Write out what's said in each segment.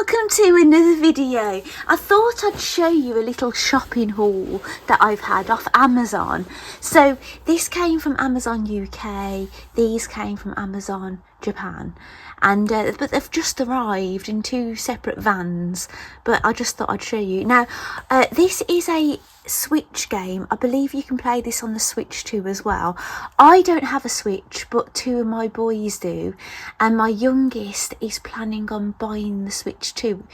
welcome to another video. I thought I'd show you a little shopping haul that I've had off Amazon. So this came from Amazon UK, these came from Amazon Japan, and but they've just arrived in two separate vans, but I just thought I'd show you. Now this is a Switch game. I believe you can play this on the Switch too as well. I don't have a Switch, but two of my boys do, and my youngest is planning on buying the Switch too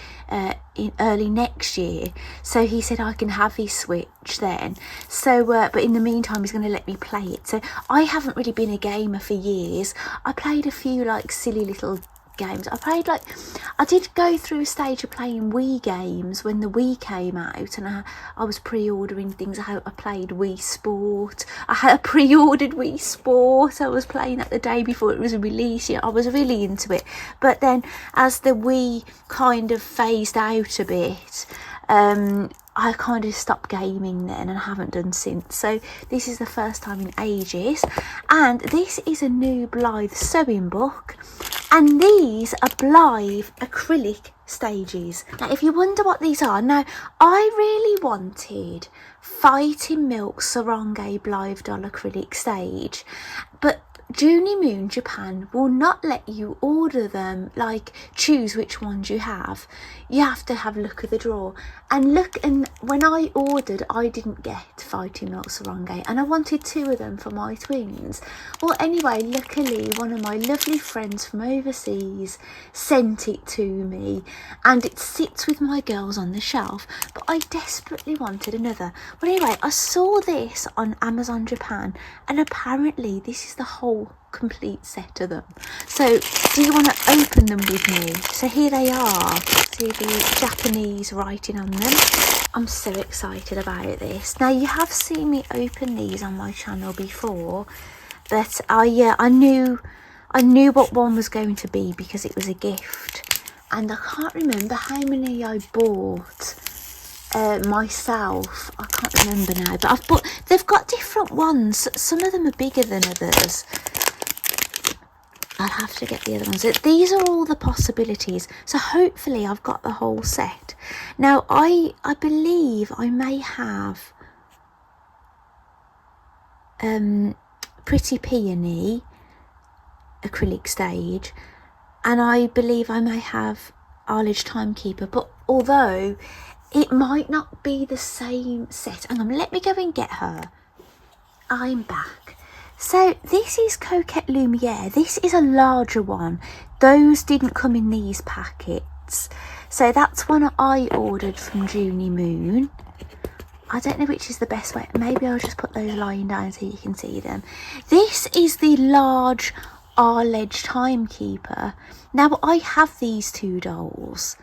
in early next year, so he said I can have his Switch then. So but in the meantime he's going to let me play it. So I haven't really been a gamer for years. I played a few like silly little games. I did go through a stage of playing Wii games when the Wii came out, and I was pre-ordering things. I played Wii Sport. I had a pre-ordered Wii Sport. I was playing that the day before it was released. I was really into it, but then as the Wii kind of phased out a bit, I kind of stopped gaming then and haven't done since. So this is the first time in ages, and this is a new Blythe Sewing book, and these are Blythe acrylic stages. Now if you wonder what these are, now I really wanted Fighting Milk Sarange Blythe doll acrylic stage, but Junie Moon Japan will not let you order them, like choose which ones you have. You have to have a look at the drawer and look, and when I ordered I didn't get Fighting Milk Sarange, and I wanted two of them for my twins. Well anyway, luckily one of my lovely friends from overseas sent it to me, and it sits with my girls on the shelf, but I desperately wanted another. But anyway, I saw this on Amazon Japan, and apparently this is the whole complete set of them. So do you want to open them with me? So here they are. See the Japanese writing on them. I'm so excited about this. Now you have seen me open these on my channel before, but I knew what one was going to be because it was a gift, and I can't remember how many I bought myself. I can't remember now, but they've got different ones. Some of them are bigger than others. I'll have to get the other ones. These are all the possibilities, so hopefully I've got the whole set. Now I believe I may have Pretty Peony acrylic stage, and I believe I may have Arledge Timekeeper, but although it might not be the same set. Hang on, let me go and get her. I'm back. So this is Coquette Lumiere. This is a larger one. Those didn't come in these packets. So that's one I ordered from Junie Moon. I don't know which is the best way. Maybe I'll just put those lying down so you can see them. This is the large Arledge Timekeeper. Now I have these two dolls,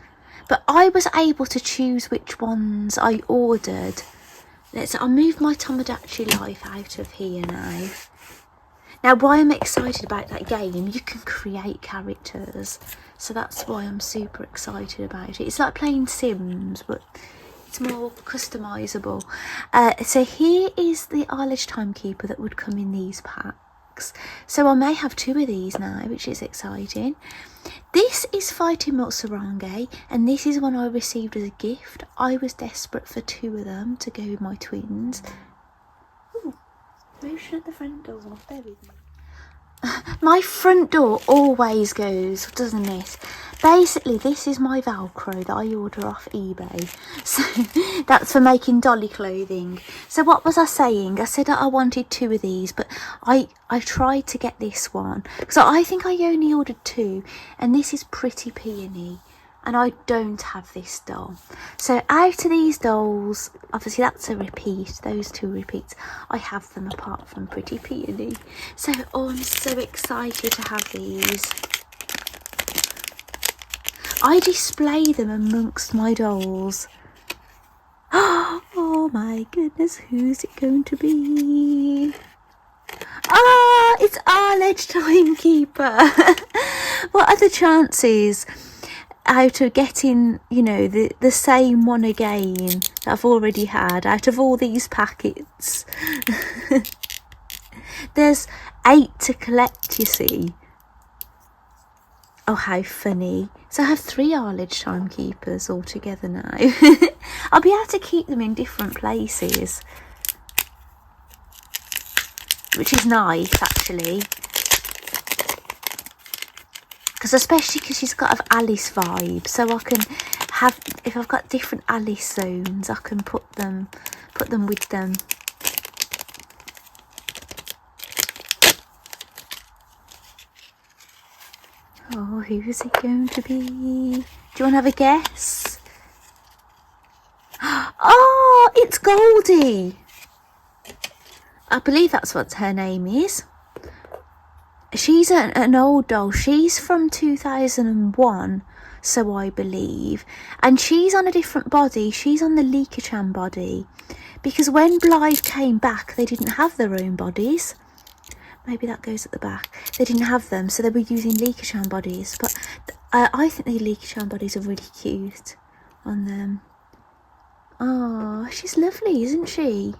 but I was able to choose which ones I ordered. I'll move my Tomodachi Life out of here now. Now why I'm excited about that game, you can create characters, so that's why I'm super excited about it. It's like playing Sims, but it's more customisable. So here is the Arledge Timekeeper that would come in these packs. So I may have two of these now, which is exciting. This is Fighting Milk Sarange, and this is one I received as a gift. I was desperate for two of them to go with my twins. Ooh, motion at the front door. Bear with me. My front door always goes, doesn't it? Basically, this is my Velcro that I order off eBay. So that's for making dolly clothing. So what was I saying? I said that I wanted two of these, but I tried to get this one. So I think I only ordered two, and this is Pretty Peony, and I don't have this doll. So out of these dolls, obviously that's a repeat, those two repeats, I have them apart from Pretty Peony. So I'm so excited to have these. I display them amongst my dolls. Oh my goodness, who's it going to be? Ah, it's Arledge Timekeeper. What are the chances out of getting, you know, the same one again that I've already had out of all these packets? There's 8 to collect, you see. Oh, how funny. So I have 3 Arledge timekeepers all together now. I'll be able to keep them in different places, which is nice actually. Especially because she's got an Alice vibe, so I can have, if I've got different Alice zones, I can put them with them. Oh, who is it going to be? Do you want to have a guess? Oh, it's Goldie. I believe that's what her name is. She's an old doll. She's from 2001, so I believe. And she's on a different body. She's on the Leakachan body. Because when Blythe came back, they didn't have their own bodies. Maybe that goes at the back. They didn't have them, so they were using Leakachan bodies. But I think the Leakachan bodies are really cute on them. Oh, she's lovely, isn't she?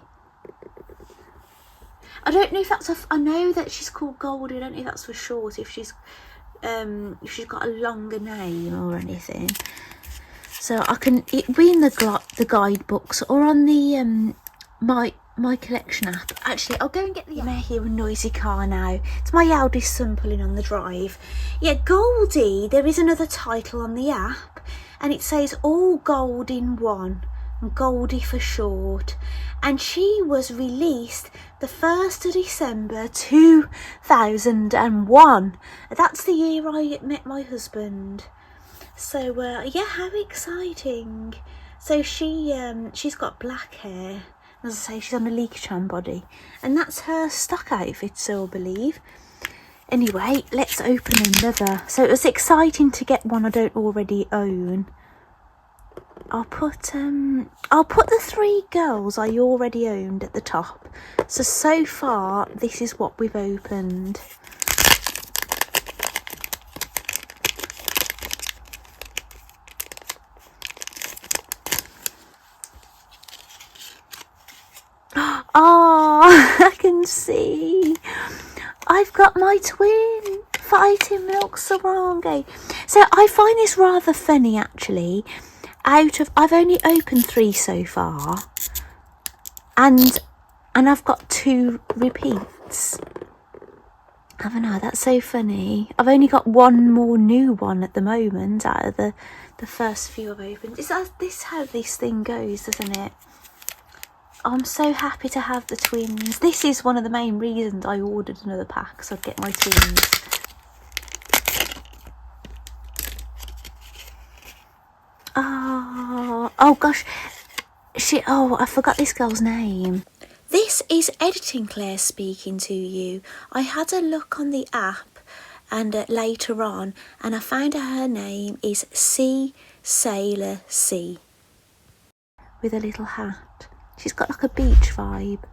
I don't know if that's I know that she's called Goldie. I don't know if that's for short. If she's got a longer name or anything. So I can it be in the guidebooks or on the my collection app. Actually, I'll go and get the. You may hear a noisy car now. It's my eldest son pulling on the drive. Yeah, Goldie. There is another title on the app, and it says All Gold in One. Goldie for short, and she was released the 1st of December 2001. That's the year I met my husband. So yeah, how exciting. So she's got black hair, as I say, she's on a Leakachan body, and that's her stock outfit, so I believe. Anyway, let's open another. So it was exciting to get one I don't already own. I'll put the 3 girls I already owned at the top. So far this is what we've opened. Oh, I can see. I've got my twin fighting Milk Sarangi. So I find this rather funny actually. I've only opened 3 so far, and I've got 2 repeats, haven't I? That's so funny. I've only got 1 more new one at the moment out of the first few I've opened. Is this how this thing goes, isn't it? I'm so happy to have the twins. This is one of the main reasons I ordered another pack, so I'd get my twins. Oh gosh, I forgot this girl's name. This is Editing Claire speaking to you. I had a look on the app and later on, and I found her name is Sea Sailor Sea, with a little hat. She's got like a beach vibe.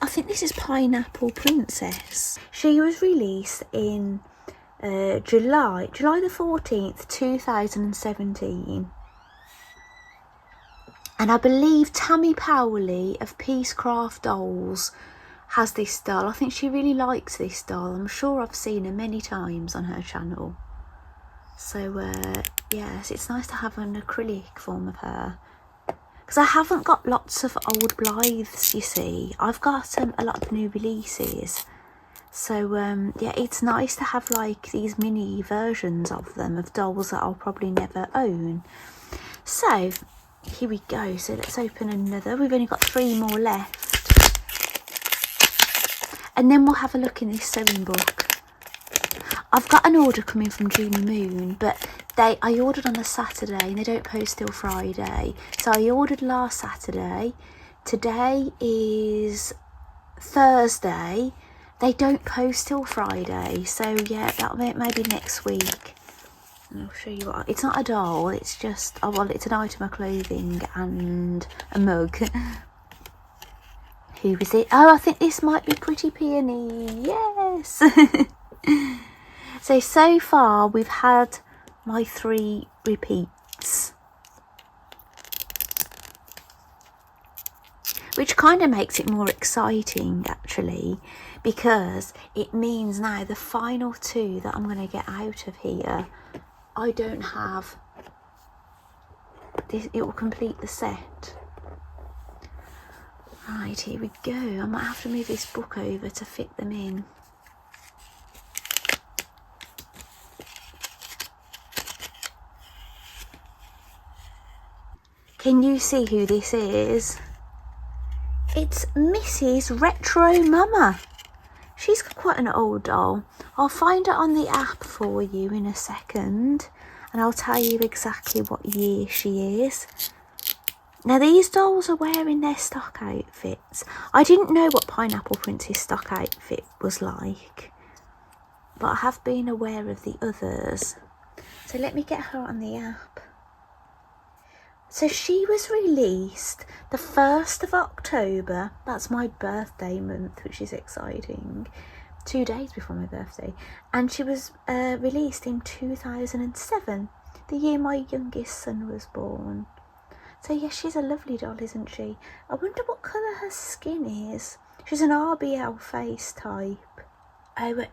I think this is Pineapple Princess. She was released in July the 14th, 2017. And I believe Tammy Powley of Peacecraft Dolls has this doll. I think she really likes this doll. I'm sure I've seen her many times on her channel. So yes, it's nice to have an acrylic form of her. Because I haven't got lots of old Blythes, you see. I've got a lot of new releases. So yeah, it's nice to have like these mini versions of them, of dolls that I'll probably never own. So here we go. So let's open another. We've only got 3 more left. And then we'll have a look in this sewing book. I've got an order coming from Junie Moon, but I ordered on a Saturday and they don't post till Friday. So I ordered last Saturday. Today is Thursday. They don't post till Friday. So yeah, that'll be maybe next week. And I'll show you what. It's not a doll. It's just, oh well, it's an item of clothing and a mug. Who is it? Oh, I think this might be Pretty Peony. Yes. So far we've had my 3 repeats, which kind of makes it more exciting actually, because it means now the final 2 that I'm going to get out of here, I don't have this, it will complete the set. Right, here we go. I might have to move this book over to fit them in. Can you see who this is? It's Mrs. Retro Mama. She's quite an old doll. I'll find it on the app for you in a second, and I'll tell you exactly what year she is. Now these dolls are wearing their stock outfits. I didn't know what Pineapple Princess stock outfit was like, but I have been aware of the others. So let me get her on the app. So she was released the 1st of October, that's my birthday month, which is exciting, 2 days before my birthday, and she was released in 2007, the year my youngest son was born. So yes, she's a lovely doll, isn't she? I wonder what colour her skin is. She's an RBL face type.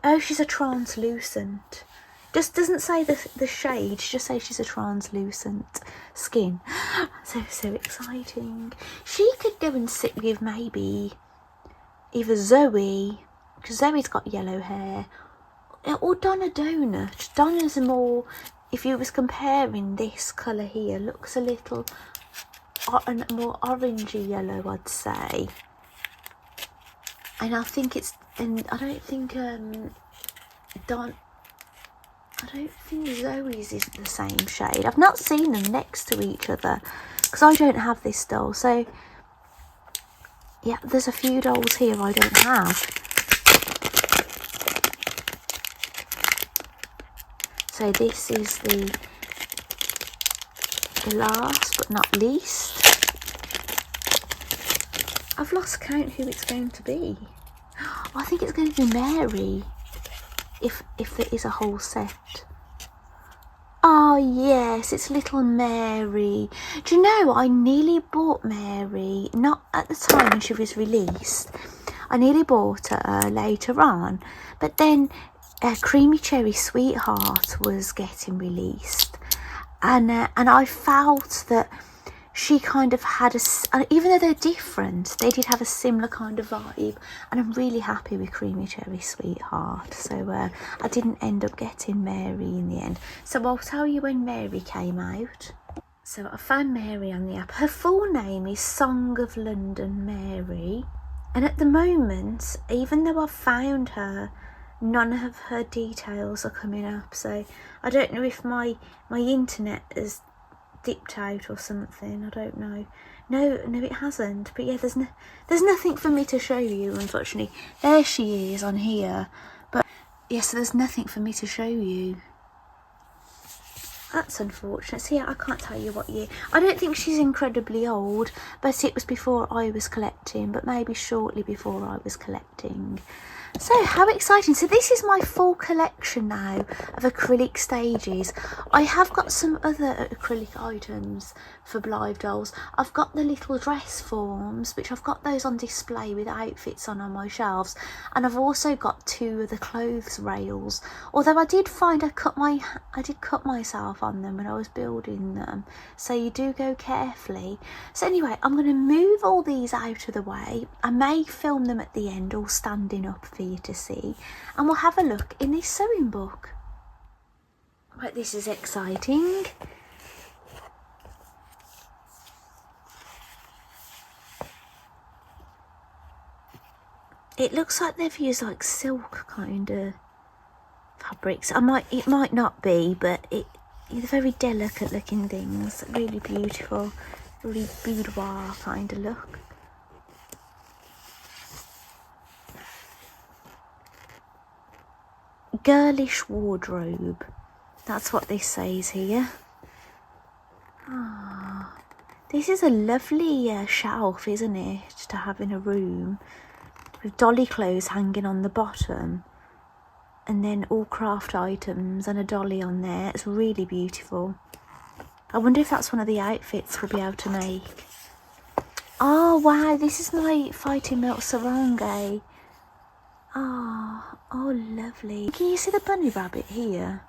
Oh, she's a translucent. Just doesn't say the shade, just say she's a translucent skin. So exciting. She could go and sit with maybe either Zoe, because Zoe's got yellow hair, or Donna Donut. Donna's more, if you was comparing this colour here, looks a little more orangey yellow, I'd say. And I think it's, and I don't think Zoe's is the same shade. I've not seen them next to each other because I don't have this doll. So yeah, there's a few dolls here I don't have. So this is the last but not least. I've lost count who it's going to be. I think it's going to be Mary. If there is a whole set. Oh yes, it's little Mary. Do you know, I nearly bought Mary, not at the time when she was released. I nearly bought her later on, but then Creamy Cherry Sweetheart was getting released, and I felt that she kind of had even though they're different, they did have a similar kind of vibe, and I'm really happy with Creamy Cherry Sweetheart. So I didn't end up getting Mary in the end. So I'll tell you when Mary came out. So I found Mary on the app. Her full name is Song of London Mary, and at the moment, even though I've found her, none of her details are coming up. So I don't know if my internet has dipped out or something. I don't know. No, it hasn't. But yeah, there's nothing for me to show you, unfortunately. There she is on here, but yeah, so there's nothing for me to show you. That's unfortunate. So yeah, I can't tell you what year. I don't think she's incredibly old, but it was before I was collecting, but maybe shortly before I was collecting. So how exciting. So this is my full collection now of acrylic stages. I have got some other acrylic items for Blythe dolls. I've got the little dress forms, which I've got those on display with outfits on my shelves, and I've also got 2 of the clothes rails, although I did find I did cut myself on them when I was building them, so you do go carefully. So anyway, I'm going to move all these out of the way. I may film them at the end all standing up for you to see, and we'll have a look in this sewing book. Right, this is exciting. It looks like they've used like silk kind of fabrics. It might not be, but they're very delicate looking things, really beautiful, really boudoir kind of look. Girlish wardrobe, that's what this says here. Ah, this is a lovely shelf, isn't it, to have in a room, with dolly clothes hanging on the bottom. and then all craft items and a dolly on there. It's really beautiful. I wonder if that's one of the outfits we'll be able to make. Oh wow, this is my Fighting Milk Sarangi. Oh lovely. Can you see the bunny rabbit here?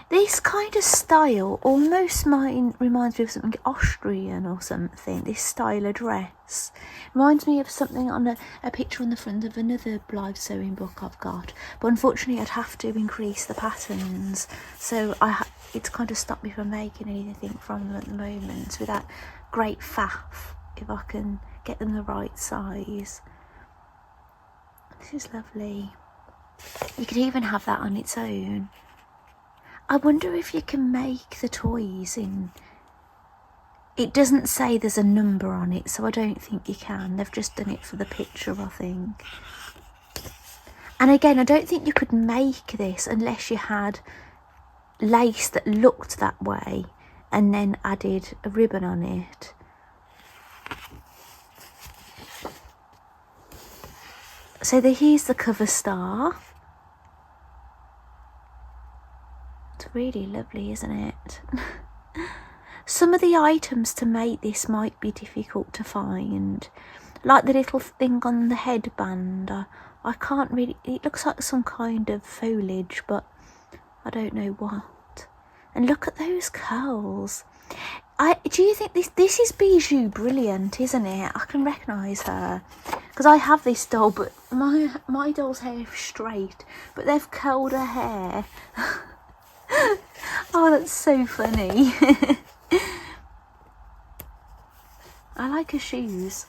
This kind of style almost reminds me of something Austrian or something. This style of dress reminds me of something on a picture on the front of another Blythe Sewing book I've got. But unfortunately I'd have to increase the patterns, so it's kind of stopped me from making anything from them at the moment. So with that great faff, if I can get them the right size. This is lovely. You could even have that on its own. I wonder if you can make the toys in... It doesn't say there's a number on it, so I don't think you can. They've just done it for the picture, I think. And again, I don't think you could make this unless you had lace that looked that way and then added a ribbon on it. So here's the cover star. It's really lovely, isn't it? Some of the items to make this might be difficult to find. Like the little thing on the headband. I can't really... It looks like some kind of foliage, but I don't know what. And look at those curls. Do you think this is Bijou Brilliant, isn't it? I can recognise her. Because I have this doll, but my doll's hair is straight. But they've curled her hair. Oh, that's so funny. I like her shoes.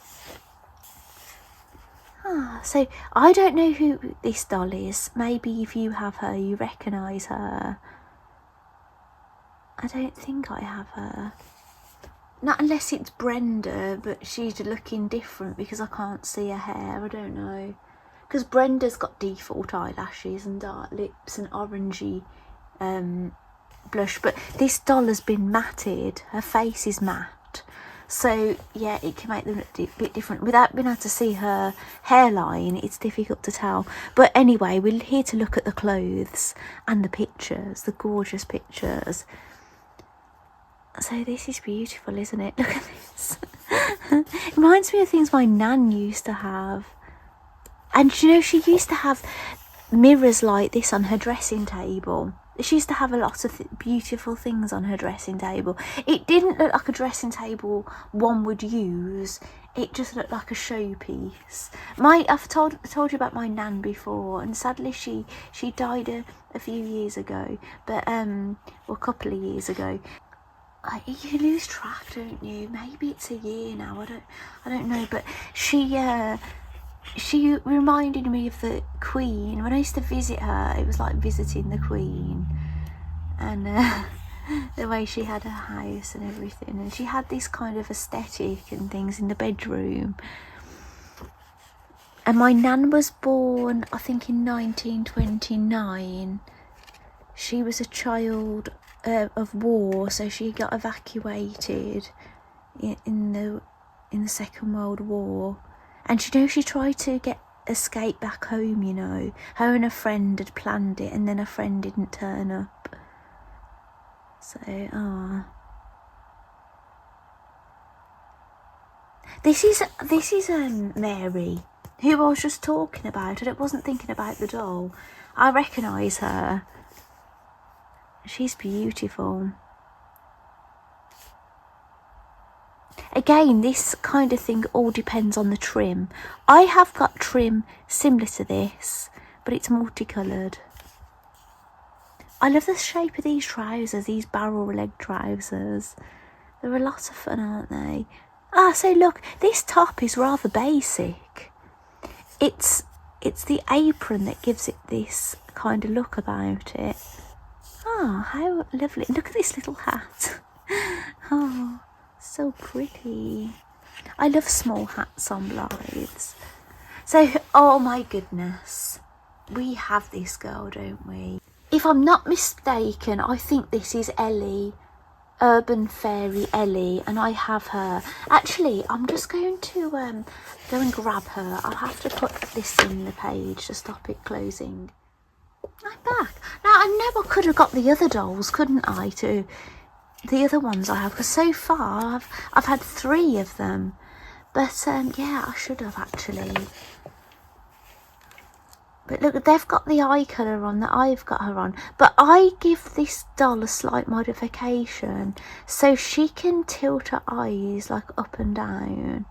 So I don't know who this doll is. Maybe if you have her, you recognise her. I don't think I have her. Not unless it's Brenda, but she's looking different because I can't see her hair. I don't know. Because Brenda's got default eyelashes and dark lips and orangey blush, but this doll has been matted. Her face is matte, so yeah, it can make them look a bit different. Without being able to see her hairline, it's difficult to tell. But anyway, we're here to look at the clothes and the pictures, the gorgeous pictures. So this is beautiful, isn't it? Look at this. It reminds me of things my nan used to have. And you know, she used to have mirrors like this on her dressing table. She used to have a lot of beautiful things on her dressing table. It didn't look like a dressing table one would use. It just looked like a showpiece. I've told you about my nan before, and sadly she died a few years ago. But or a couple of years ago. You lose track, don't you? Maybe it's a year now. I don't know. But she reminded me of the Queen. When I used to visit her, it was like visiting the Queen, and the way she had her house and everything. And she had this kind of aesthetic and things in the bedroom. And my nan was born, I think, in 1929. She was a child of war, so she got evacuated in the Second World War. And you know, she tried to escape back home, you know. Her and a friend had planned it, and then a friend didn't turn up. So, This is Mary, who I was just talking about, and I wasn't thinking about the doll. I recognise her. She's beautiful. Again, this kind of thing all depends on the trim. I have got trim similar to this, but it's multicoloured. I love the shape of these trousers, these barrel leg trousers. They're a lot of fun, aren't they? So look, this top is rather basic. It's the apron that gives it this kind of look about it. How lovely. Look at this little hat. So pretty. I love small hats on Blythes. So, oh my goodness. We have this girl, don't we? If I'm not mistaken, I think this is Ellie. Urban Fairy Ellie, and I have her. Actually, I'm just going to go and grab her. I'll have to put this in the page to stop it closing. I'm back. Now, I know I could have got the other dolls, couldn't I, to the other ones I have, because so far I've had 3 of them. But, yeah, I should have actually. But look, they've got the eye colour on that I've got her on. But I give this doll a slight modification, so she can tilt her eyes like up and down.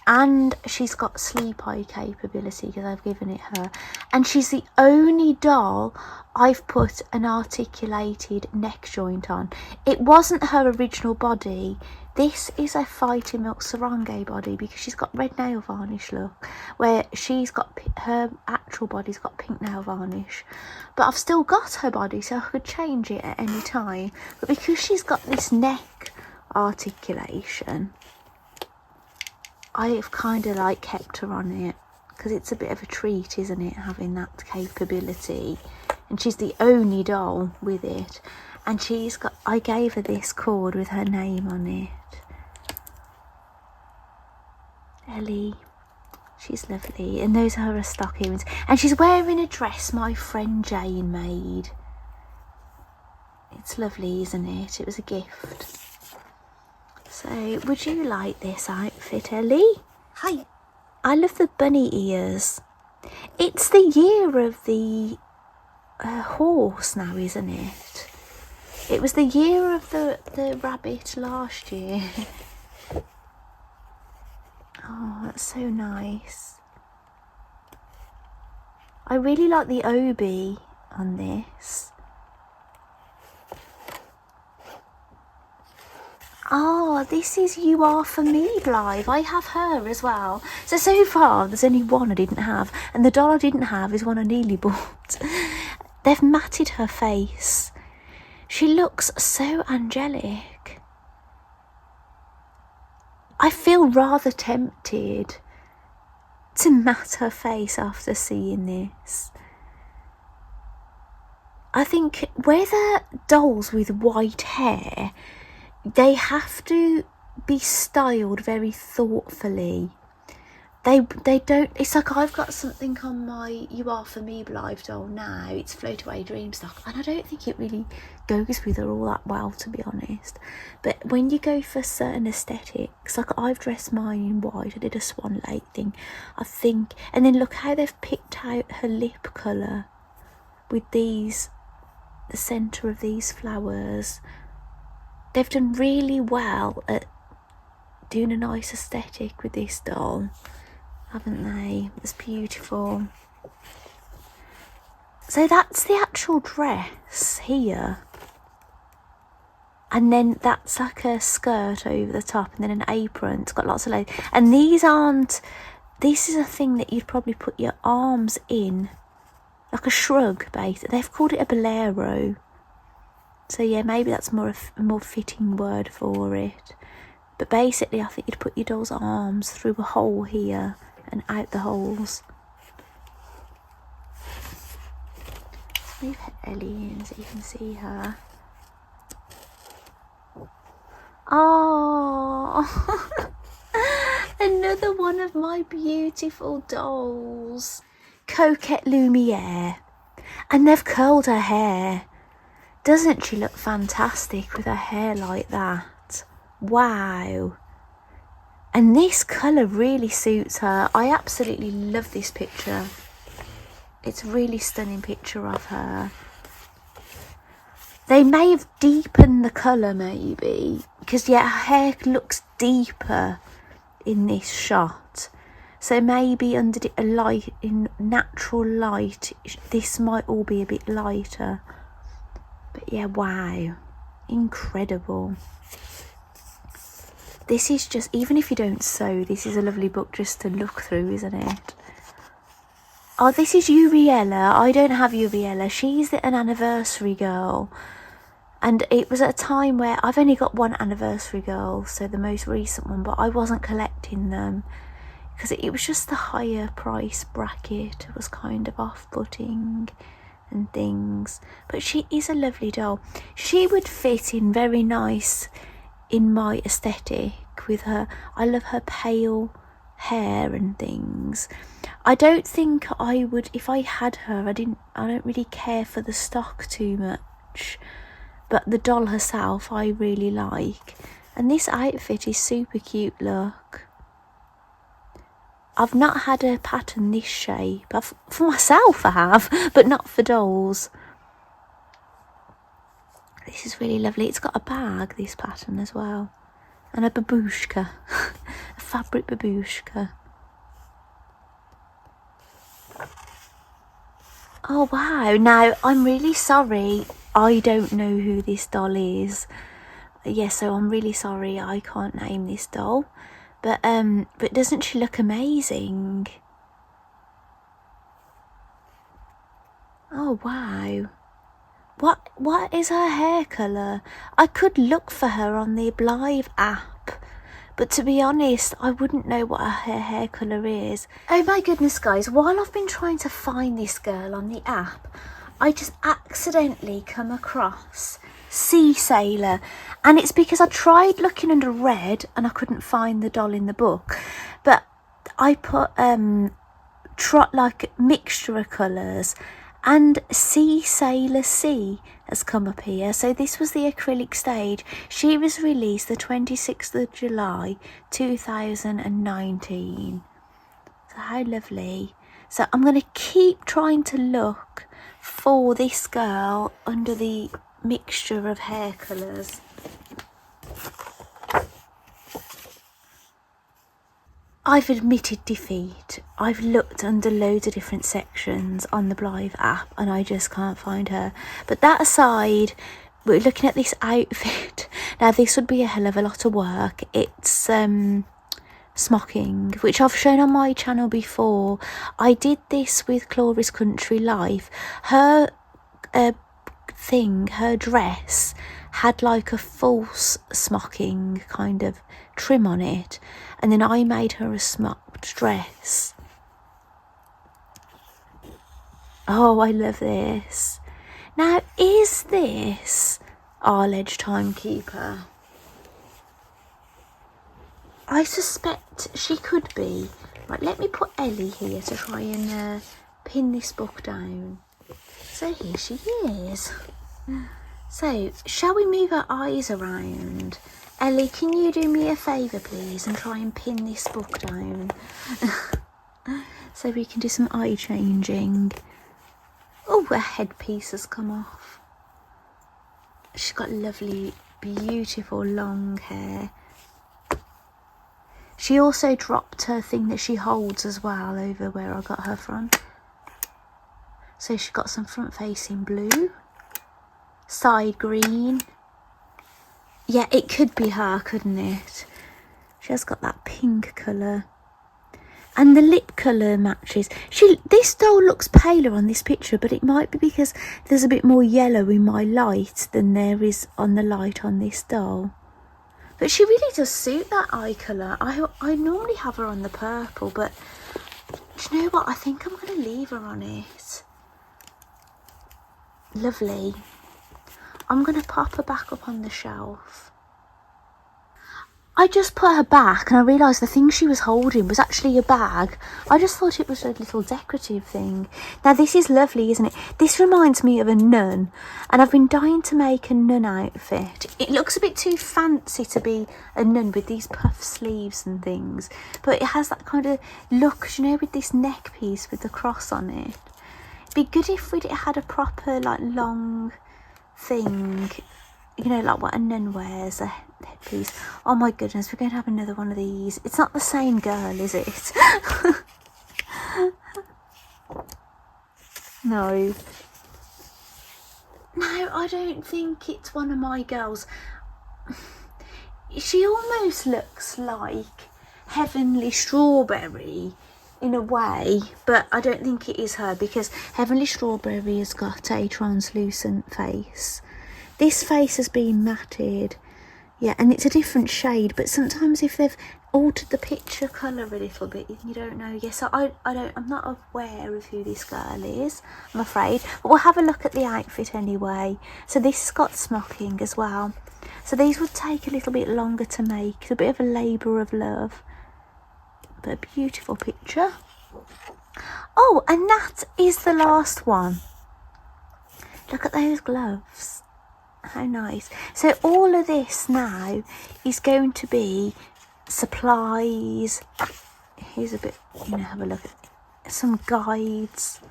And she's got sleep eye capability because I've given it her. And she's the only doll I've put an articulated neck joint on. It wasn't her original body. This is a Fighting Milk Sarangi body because she's got red nail varnish look, where she's got her actual body's got pink nail varnish. But I've still got her body, so I could change it at any time. But because she's got this neck articulation, I've kind of like kept her on it because it's a bit of a treat, isn't it, having that capability. And she's the only doll with it. And she's got, I gave her this cord with her name on it. Ellie, she's lovely. And those are her stockings. And she's wearing a dress my friend Jane made. It's lovely, isn't it? It was a gift. So, would you like this outfit, Ellie? Hi. I love the bunny ears. It's the year of the horse now, isn't it? It was the year of the rabbit last year. Oh, that's so nice. I really like the obi on this. Oh, this is You Are For Me, Blythe. I have her as well. So far, there's only one I didn't have. And the doll I didn't have is one I nearly bought. They've matted her face. She looks so angelic. I feel rather tempted to mat her face after seeing this. I think whether dolls with white hair, they have to be styled very thoughtfully. They don't. It's like I've got something on my You Are For Me Blythe doll now. It's Float Away Dreamstock, and I don't think it really goes with her all that well, to be honest. But when you go for certain aesthetics, like I've dressed mine in white, I did a Swan Lake thing, I think. And then look how they've picked out her lip colour with these, the centre of these flowers. They've done really well at doing a nice aesthetic with this doll, haven't they? It's beautiful. So that's the actual dress here. And then that's like a skirt over the top and then an apron. It's got lots of layers. And these aren't, this is a thing that you'd probably put your arms in, like a shrug, basically. They've called it a bolero. So yeah, maybe that's a more fitting word for it. But basically, I think you'd put your doll's arms through a hole here and out the holes. Let's move Ellie in so you can see her. Oh, another one of my beautiful dolls. Coquette Lumiere. And they've curled her hair. Doesn't she look fantastic with her hair like that? Wow. And this colour really suits her. I absolutely love this picture. It's a really stunning picture of her. They may have deepened the colour maybe, because yeah, her hair looks deeper in this shot. So maybe under a light, in natural light, this might all be a bit lighter. But yeah, wow, incredible. This is just, even if you don't sew, this is a lovely book just to look through, isn't it? Oh, this is Uriella. I don't have Uriella. She's an anniversary girl. And it was at a time where I've only got one anniversary girl, so the most recent one, but I wasn't collecting them because it was just the higher price bracket. It was kind of off-putting and things. But she is a lovely doll. She would fit in very nice in my aesthetic with her. I love her pale hair and things. I don't think I would, if I had her, I don't really care for the stock too much, but the doll herself I really like. And this outfit is super cute, look. I've not had a pattern this shape. For myself I have, but not for dolls. This is really lovely. It's got a bag, this pattern as well. And a babushka, a fabric babushka. Oh wow, now I'm really sorry, I don't know who this doll is. Yeah, so I'm really sorry I can't name this doll. But doesn't she look amazing? Oh wow. What is her hair colour? I could look for her on the Blythe app, but to be honest, I wouldn't know what her hair colour is. Oh my goodness, guys, while I've been trying to find this girl on the app, I just accidentally come across Sea Sailor, and it's because I tried looking under red and I couldn't find the doll in the book, but I put like mixture of colours, and Sea Sailor Sea has come up here. So this was the acrylic stage. She was released the 26th of July 2019. So how lovely. So I'm going to keep trying to look for this girl under the mixture of hair colours. I've admitted defeat. I've looked under loads of different sections on the Blythe app and I just can't find her. But that aside, we're looking at this outfit. Now this would be a hell of a lot of work. It's smocking, which I've shown on my channel before. I did this with Clara's Country Life. Her her dress had like a false smocking kind of trim on it, and then I made her a smocked dress. Oh, I love this. Now, is this Arledge Timekeeper? I suspect she could be. Right, let me put Ellie here to try and pin this book down. So here she is. So, shall we move her eyes around? Ellie, can you do me a favour, please, and try and pin this book down? So we can do some eye changing. Oh, her headpiece has come off. She's got lovely, beautiful long hair. She also dropped her thing that she holds as well over where I got her from. So she's got some front facing blue, side green. Yeah, it could be her, couldn't it? She has got that pink colour. And the lip colour matches. This doll looks paler on this picture, but it might be because there's a bit more yellow in my light than there is on the light on this doll. But she really does suit that eye colour. I normally have her on the purple, but do you know what? I think I'm going to leave her on it. Lovely. I'm going to pop her back up on the shelf. I just put her back and I realised the thing she was holding was actually a bag. I just thought it was a little decorative thing. Now this is lovely, isn't it? This reminds me of a nun, and I've been dying to make a nun outfit. It looks a bit too fancy to be a nun with these puff sleeves and things, but it has that kind of look, you know, with this neck piece with the cross on it. It'd be good if we'd had a proper like long thing, you know, like what a nun wears, a headpiece. Oh my goodness, we're going to have another one of these. It's not the same girl, is it? No. No, I don't think it's one of my girls. She almost looks like Heavenly Strawberry in a way, but I don't think it is her, because Heavenly Strawberry has got a translucent face. This face has been matted, yeah, and it's a different shade, but sometimes if they've altered the picture colour a little bit, you don't know. Yes, I'm not aware of who this girl is, I'm afraid, but we'll have a look at the outfit anyway. So this has got smocking as well. So these would take a little bit longer to make. It's a bit of a labour of love. But a beautiful picture. Oh, and that is the last one. Look at those gloves. How nice. So all of this now is going to be supplies. Here's a bit, have a look at some guides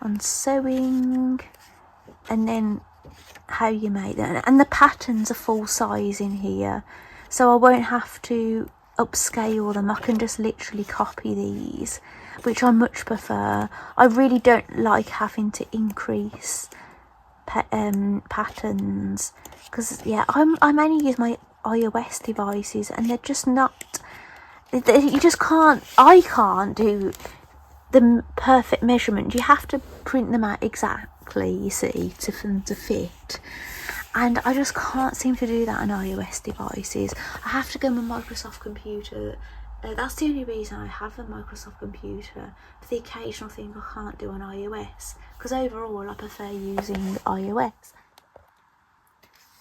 on sewing, and then how you make them. And the patterns are full size in here, so I won't have to upscale them. I can just literally copy these, which I much prefer. I really don't like having to increase patterns, because I mainly use my iOS devices, and they're just not, you just can't, I can't do the perfect measurement. You have to print them out exactly, you see, for them to fit, and I just can't seem to do that on iOS devices. I have to go on my Microsoft computer. That's the only reason I have a Microsoft computer, for the occasional thing I can't do on iOS, because overall I prefer using iOS.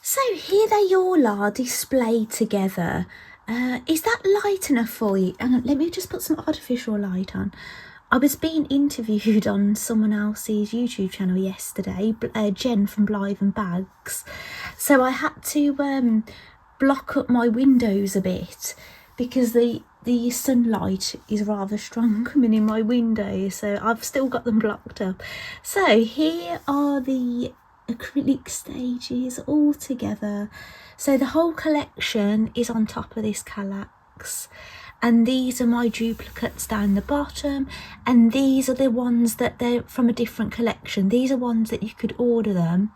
So here they all are displayed together. Is that light enough for you? Hang on, let me just put some artificial light on. I was being interviewed on someone else's YouTube channel yesterday, Jen from Blythe and Bags. So I had to block up my windows a bit, because the sunlight is rather strong coming in my window, so I've still got them blocked up. So here are the acrylic stages all together. So the whole collection is on top of this Kallax, and these are my duplicates down the bottom, and these are the ones that they're from a different collection. These are ones that you could order them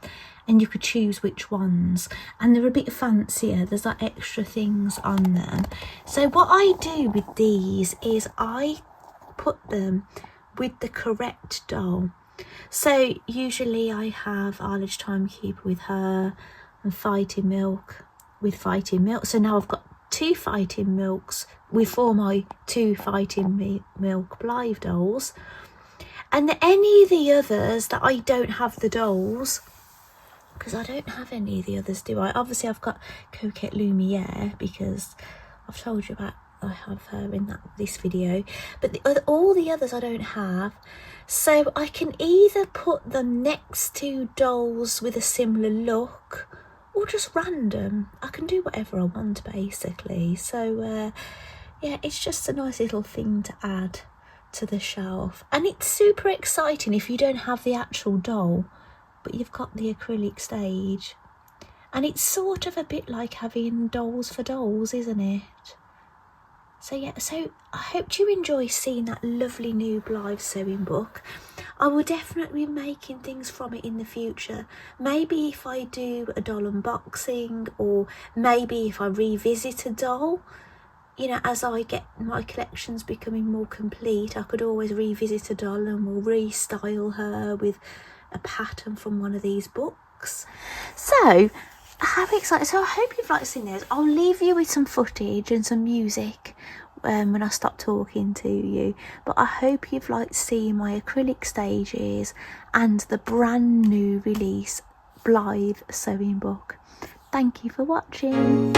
and you could choose which ones, and they're a bit fancier. There's like extra things on them. So what I do with these is I put them with the correct doll. So usually I have Arledge Timekeeper with her, and Fighting Milk with Fighting Milk. So now I've got 2 Fighting Milks for my 2 Fighting Milk Blythe dolls. And any of the others that I don't have the dolls, because I don't have any of the others, do I? Obviously I've got Coquette Lumiere, because I've told you about, I have her in this video, but all the others I don't have. So I can either put them next to dolls with a similar look, or just random. I can do whatever I want basically. So yeah, it's just a nice little thing to add to the shelf, and it's super exciting if you don't have the actual doll but you've got the acrylic stage, and it's sort of a bit like having dolls for dolls, isn't it? So yeah, so I hope you enjoy seeing that lovely new Blythe sewing book. I will definitely be making things from it in the future. Maybe if I do a doll unboxing, or maybe if I revisit a doll, as I get my collections becoming more complete, I could always revisit a doll and we'll restyle her with a pattern from one of these books. So how excited. So I hope you've liked seeing this. I'll leave you with some footage and some music when I stop talking to you, but I hope you've liked seeing my acrylic stages and the brand new release Blythe sewing book. Thank you for watching.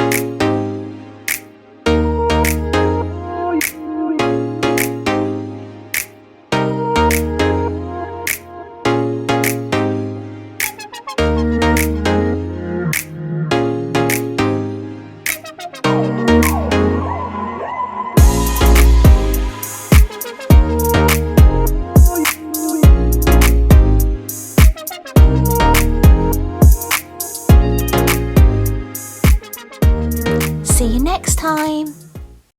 See you next time.